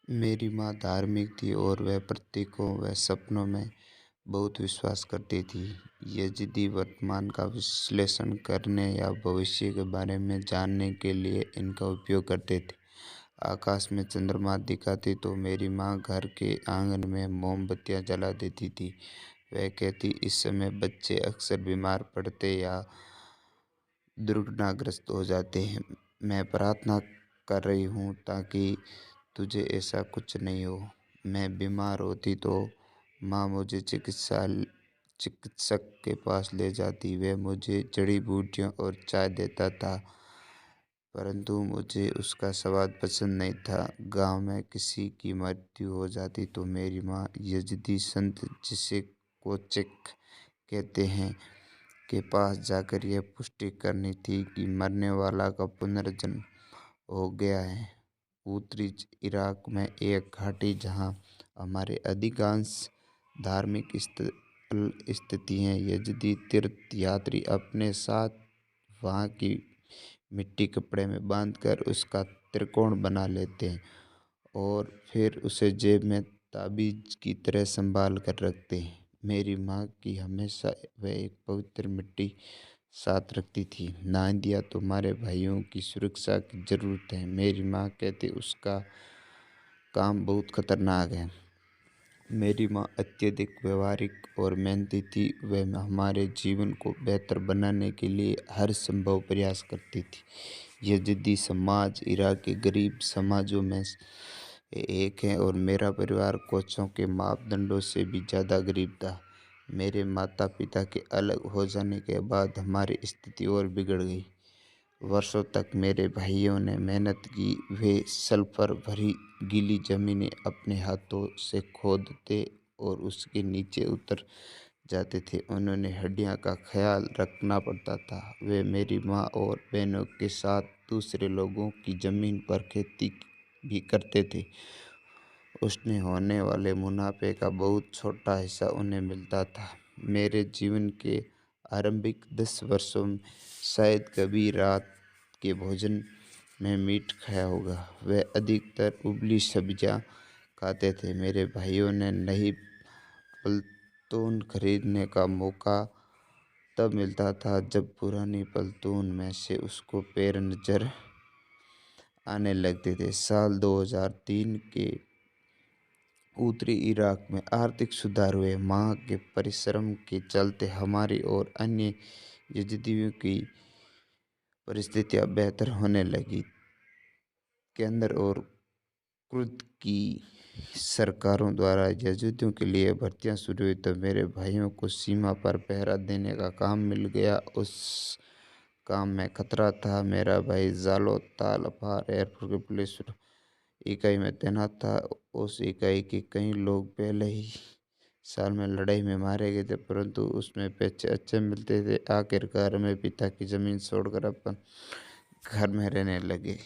मेरी माँ धार्मिक थी और वह प्रतीकों व सपनों में बहुत विश्वास करती थी। यज़िदी वर्तमान का विश्लेषण करने या भविष्य के बारे में जानने के लिए इनका उपयोग करते थे। आकाश में चंद्रमा दिखाती तो मेरी माँ घर के आंगन में मोमबत्तियाँ जला देती थी। वह कहती, इस समय बच्चे अक्सर बीमार पड़ते या दुर्घटनाग्रस्त हो जाते हैं। मैं प्रार्थना कर रही हूँ ताकि तुझे ऐसा कुछ नहीं हो। मैं बीमार होती तो माँ मुझे चिकित्सक के पास ले जाती। वह मुझे जड़ी बूटियाँ और चाय देता था, परंतु मुझे उसका स्वाद पसंद नहीं था। गांव में किसी की मृत्यु हो जाती तो मेरी माँ यज़िदी संत, जिसे कोचेक कहते हैं, के पास जाकर यह पुष्टि करनी थी कि मरने वाला का पुनर्जन्म हो गया है। उत्तरी इराक में एक घाटी जहां हमारे अधिकांश धार्मिक स्थल स्थित हैं, यज़िदी तीर्थ यात्री अपने साथ वहां की मिट्टी कपड़े में बांधकर उसका त्रिकोण बना लेते हैं और फिर उसे जेब में ताबीज की तरह संभाल कर रखते हैं। मेरी माँ की हमेशा वह एक पवित्र मिट्टी साथ रखती थी। ना दिया तुम्हारे भाइयों की सुरक्षा की जरूरत है। मेरी माँ कहती उसका काम बहुत खतरनाक है। मेरी माँ अत्यधिक व्यवहारिक और मेहनती थी। वह हमारे जीवन को बेहतर बनाने के लिए हर संभव प्रयास करती थी। यज़िदी समाज इराक के गरीब समाजों में से एक है और मेरा परिवार कोचों के मापदंडों से भी ज़्यादा गरीब था। मेरे माता पिता के अलग हो जाने के बाद हमारी स्थिति और बिगड़ गई। वर्षों तक मेरे भाइयों ने मेहनत की। वे सल्फर भरी गीली जमीनें अपने हाथों से खोदते और उसके नीचे उतर जाते थे। उन्हें हड्डियों का ख्याल रखना पड़ता था। वे मेरी माँ और बहनों के साथ दूसरे लोगों की ज़मीन पर खेती भी करते थे। उसने होने वाले मुनाफे का बहुत छोटा हिस्सा उन्हें मिलता था। मेरे जीवन के आरंभिक 10 वर्षों में शायद कभी रात के भोजन में मीट खाया होगा। वह अधिकतर उबली सब्जियां खाते थे। मेरे भाइयों ने नई पलतून खरीदने का मौका तब मिलता था जब पुरानी पलतून में से उसको पैर नजर आने लगते थे। साल 2003 के उत्तरी इराक में आर्थिक सुधार हुए। माँ के परिश्रम के चलते हमारी और अन्य यज़िदियों की परिस्थितियाँ बेहतर होने लगी। केंद्र और कुर्द की सरकारों द्वारा यज़िदियों के लिए भर्तियाँ शुरू हुई तो मेरे भाइयों को सीमा पर पहरा देने का काम मिल गया। उस काम में खतरा था। मेरा भाई जालो ताल अफार एयरफोर्स की पुलिस इकाई में तैनात था। उस इकाई के कई लोग पहले ही साल में लड़ाई में मारे गए थे, परंतु उसमें पैसे अच्छे मिलते थे। आखिरकार में पिता की जमीन छोड़कर अपन घर में रहने लगे।